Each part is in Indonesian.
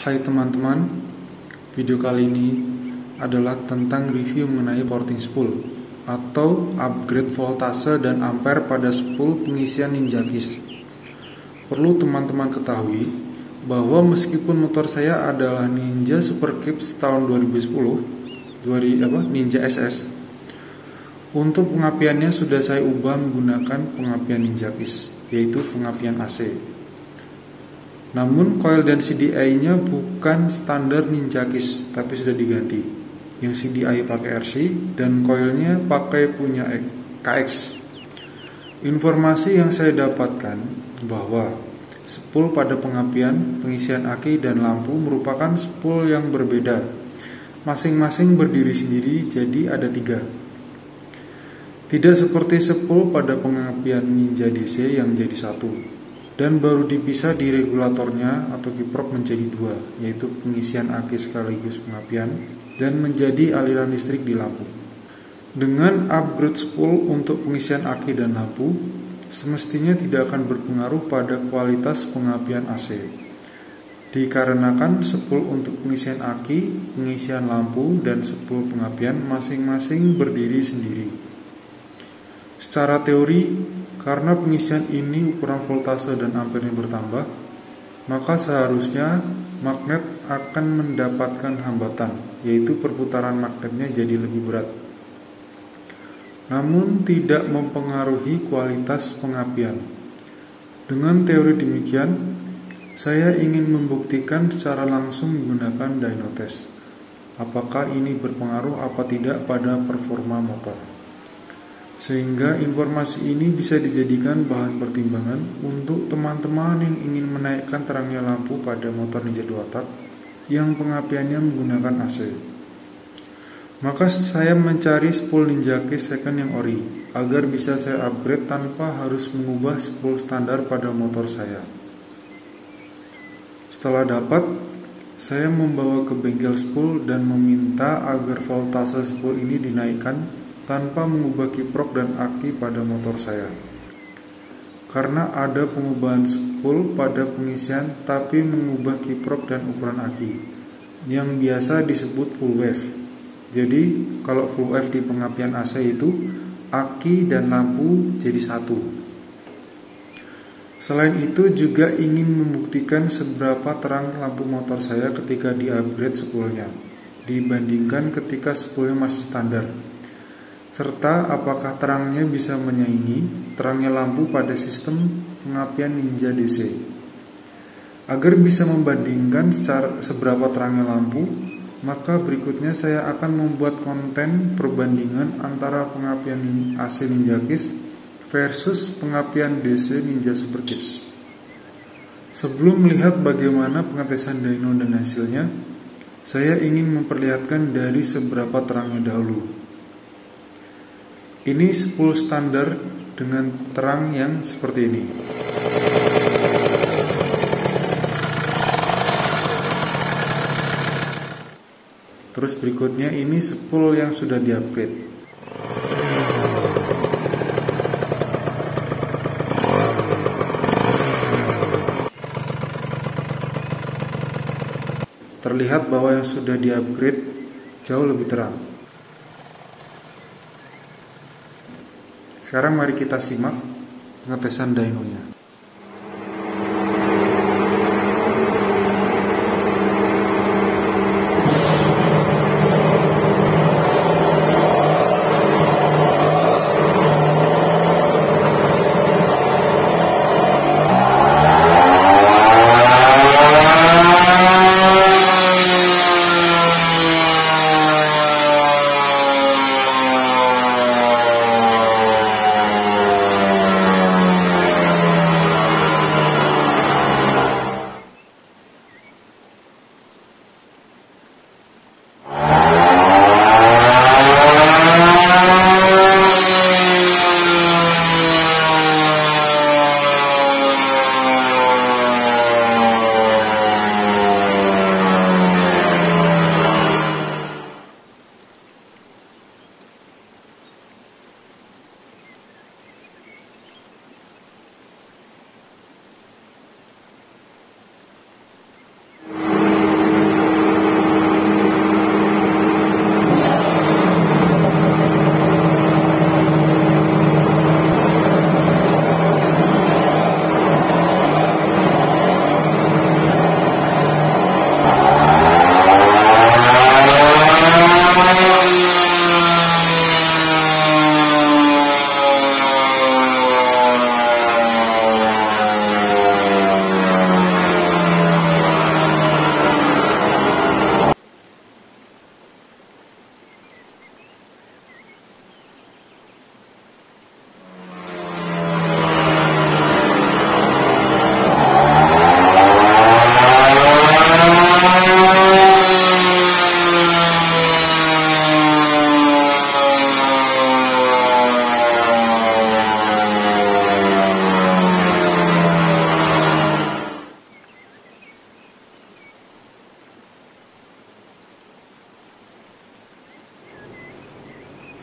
Hai teman-teman, video kali ini adalah tentang review mengenai porting spool atau upgrade voltase dan ampere pada spool pengisian Ninja Kiss. Perlu teman-teman ketahui bahwa meskipun motor saya adalah Ninja Super Kips tahun 2010, Ninja SS, untuk pengapiannya sudah saya ubah menggunakan pengapian Ninja Kiss, yaitu pengapian AC. Namun coil dan CDI-nya bukan standar Ninja Kiss, tapi sudah diganti. Yang CDI pakai RC dan coilnya pakai punya KX. Informasi yang saya dapatkan bahwa spool pada pengapian, pengisian aki dan lampu merupakan spool yang berbeda. Masing-masing berdiri sendiri, jadi ada 3. Tidak seperti spool pada pengapian Ninja DC yang jadi 1. Dan baru dipisah di regulatornya atau kiprok menjadi 2, yaitu pengisian aki sekaligus pengapian dan menjadi aliran listrik di lampu. Dengan upgrade spool untuk pengisian aki dan lampu, semestinya tidak akan berpengaruh pada kualitas pengapian AC. Dikarenakan spool untuk pengisian aki, pengisian lampu, dan spool pengapian masing-masing berdiri sendiri. Secara teori, karena pengisian ini ukuran voltase dan ampernya bertambah, maka seharusnya magnet akan mendapatkan hambatan, yaitu perputaran magnetnya jadi lebih berat. Namun tidak mempengaruhi kualitas pengapian. Dengan teori demikian, saya ingin membuktikan secara langsung menggunakan dyno test. Apakah ini berpengaruh apa tidak pada performa motor? Sehingga informasi ini bisa dijadikan bahan pertimbangan untuk teman-teman yang ingin menaikkan terangnya lampu pada motor Ninja 2 tak yang pengapiannya menggunakan AC. Maka saya mencari spool Ninja Kiss second yang ori agar bisa saya upgrade tanpa harus mengubah spool standar pada motor saya. Setelah dapat, saya membawa ke bengkel spool dan meminta agar voltase spool ini dinaikkan tanpa mengubah kiprok dan aki pada motor saya. Karena ada pengubahan spool pada pengisian tapi mengubah kiprok dan ukuran aki, yang biasa disebut full wave. Jadi kalau full wave di pengapian AC itu aki dan lampu jadi 1. Selain itu juga ingin membuktikan seberapa terang lampu motor saya ketika di-upgrade spoolnya dibandingkan ketika spoolnya masih standar, serta apakah terangnya bisa menyaingi terangnya lampu pada sistem pengapian Ninja DC. Agar bisa membandingkan seberapa terangnya lampu, maka berikutnya saya akan membuat konten perbandingan antara pengapian AC Ninja Kiss versus pengapian DC Ninja Super Kips. Sebelum melihat bagaimana pengetesan dyno dan hasilnya, saya ingin memperlihatkan dari seberapa terangnya dahulu. Ini spool standar dengan terang yang seperti ini. Terus berikutnya ini spool yang sudah di-upgrade. Terlihat bahwa yang sudah di-upgrade jauh lebih terang. Sekarang mari kita simak pengetesan dynonya.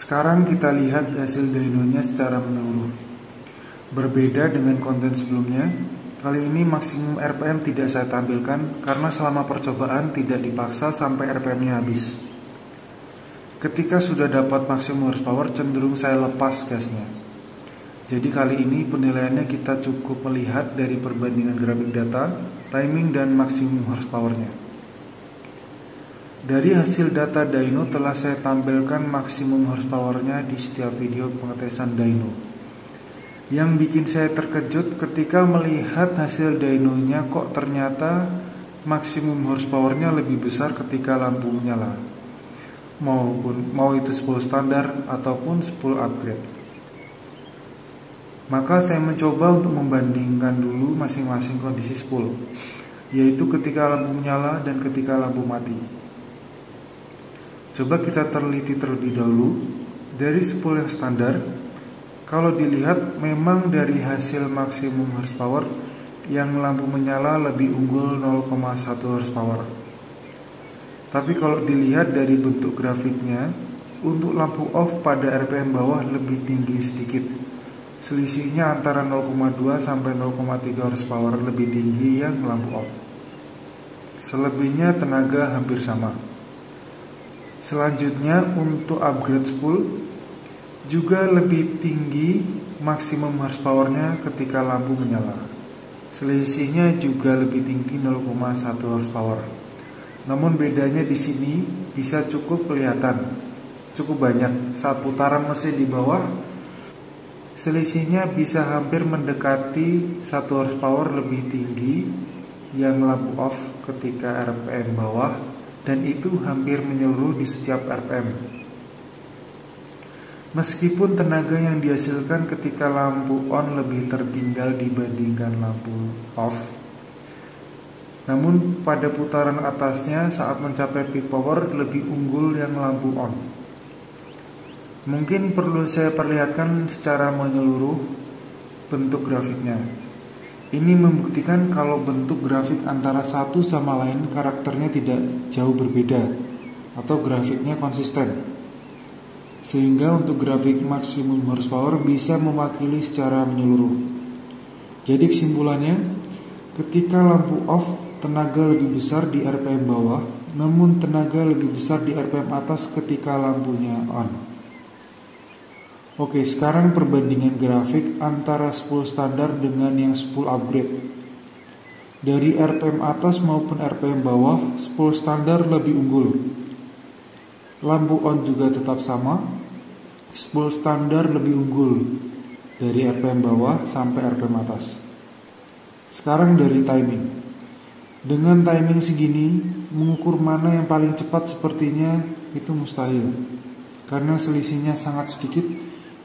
Sekarang kita lihat hasil dynonya secara menyeluruh. Berbeda dengan konten sebelumnya, kali ini maksimum RPM tidak saya tampilkan karena selama percobaan tidak dipaksa sampai RPM-nya habis. Ketika sudah dapat maksimum horsepower, cenderung saya lepas gasnya. Jadi kali ini penilaiannya kita cukup melihat dari perbandingan grafik data, timing, dan maksimum horsepower-nya. Dari hasil data dyno telah saya tampilkan maksimum horsepower-nya di setiap video pengetesan dyno. Yang bikin saya terkejut ketika melihat hasil dynonya kok ternyata maksimum horsepower-nya lebih besar ketika lampu menyala. Mau itu spool standar ataupun spool upgrade. Maka saya mencoba untuk membandingkan dulu masing-masing kondisi spool, yaitu ketika lampu menyala dan ketika lampu mati. Coba kita teliti terlebih dahulu. Dari spool yang standar, kalau dilihat memang dari hasil maksimum horsepower yang lampu menyala lebih unggul 0,1 horsepower. Tapi kalau dilihat dari bentuk grafiknya, untuk lampu off pada RPM bawah lebih tinggi sedikit. Selisihnya antara 0,2 sampai 0,3 horsepower lebih tinggi yang lampu off. Selebihnya tenaga hampir sama. Selanjutnya untuk upgrade spool juga lebih tinggi maksimum horsepower-nya ketika lampu menyala. Selisihnya juga lebih tinggi 0,1 horsepower. Namun bedanya di sini bisa cukup kelihatan, cukup banyak. Saat putaran mesin di bawah, selisihnya bisa hampir mendekati 1 horsepower lebih tinggi yang lampu off ketika RPM bawah. Dan itu hampir menyeluruh di setiap RPM. Meskipun tenaga yang dihasilkan ketika lampu on lebih tertinggal dibandingkan lampu off, namun pada putaran atasnya saat mencapai peak power lebih unggul yang lampu on. Mungkin perlu saya perlihatkan secara menyeluruh bentuk grafiknya. Ini membuktikan kalau bentuk grafik antara satu sama lain karakternya tidak jauh berbeda atau grafiknya konsisten. Sehingga untuk grafik maksimum horsepower bisa mewakili secara menyeluruh. Jadi kesimpulannya, ketika lampu off tenaga lebih besar di RPM bawah, namun tenaga lebih besar di RPM atas ketika lampunya on. Oke, sekarang perbandingan grafik antara spool standar dengan yang spool upgrade. Dari RPM atas maupun RPM bawah, spool standar lebih unggul. Lampu on juga tetap sama. Spool standar lebih unggul dari RPM bawah sampai RPM atas. Sekarang dari timing. Dengan timing segini, mengukur mana yang paling cepat sepertinya itu mustahil. Karena selisihnya sangat sedikit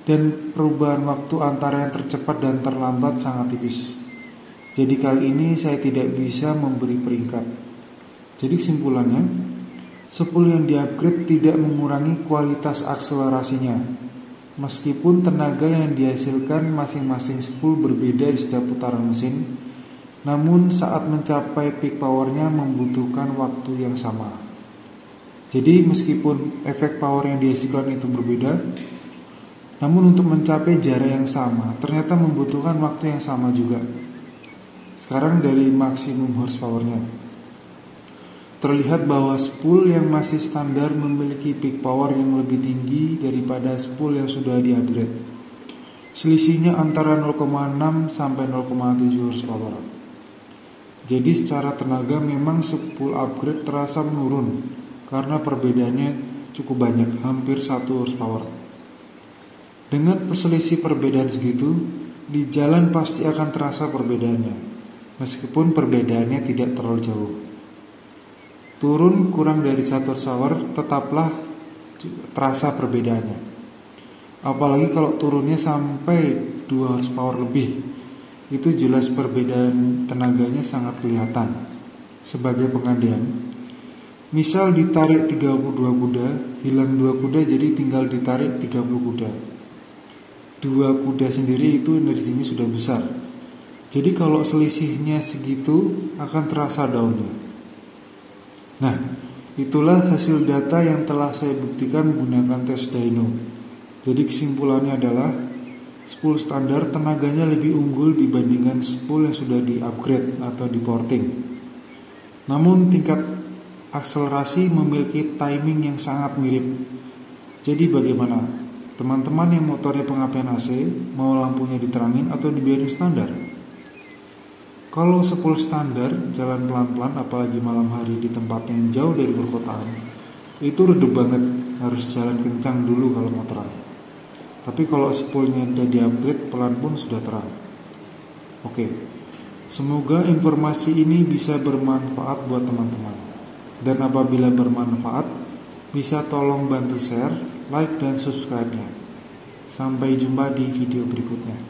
dan perubahan waktu antara yang tercepat dan terlambat sangat tipis. Jadi kali ini saya tidak bisa memberi peringkat. Jadi kesimpulannya, spool yang di-upgrade tidak mengurangi kualitas akselerasinya. Meskipun tenaga yang dihasilkan masing-masing spool berbeda di setiap putaran mesin, namun saat mencapai peak powernya membutuhkan waktu yang sama. Jadi meskipun efek power yang dihasilkan itu berbeda, namun untuk mencapai jarak yang sama, ternyata membutuhkan waktu yang sama juga. Sekarang dari maksimum horsepower-nya. Terlihat bahwa spool yang masih standar memiliki peak power yang lebih tinggi daripada spool yang sudah di-upgrade. Selisihnya antara 0,6 sampai 0,7 horsepower. Jadi secara tenaga memang spool upgrade terasa menurun karena perbedaannya cukup banyak, hampir 1 horsepower. Dengan selisih perbedaan segitu, di jalan pasti akan terasa perbedaannya, meskipun perbedaannya tidak terlalu jauh. Turun kurang dari 1 horsepower, tetaplah terasa perbedaannya. Apalagi kalau turunnya sampai 2 horsepower lebih, itu jelas perbedaan tenaganya sangat kelihatan. Sebagai pengandaian, misal ditarik 32 kuda, hilang 2 kuda jadi tinggal ditarik 30 kuda. 2 kuda sendiri itu energinya sudah besar. Jadi kalau selisihnya segitu akan terasa downnya. Nah, itulah hasil data yang telah saya buktikan menggunakan tes dyno. Jadi kesimpulannya adalah spool standar tenaganya lebih unggul dibandingkan spool yang sudah di-upgrade atau di-porting. Namun tingkat akselerasi memiliki timing yang sangat mirip. Jadi bagaimana? Teman-teman yang motornya pengapian AC mau lampunya diterangin atau dibiarin standar? Kalau spool standar jalan pelan-pelan apalagi malam hari di tempat yang jauh dari perkotaan, itu redup banget, harus jalan kencang dulu kalau mau terang. Tapi kalau spoolnya udah di-upgrade pelan pun sudah terang. Oke, semoga informasi ini bisa bermanfaat buat teman-teman. Dan apabila bermanfaat, bisa tolong bantu share, like, dan subscribe-nya. Sampai jumpa di video berikutnya.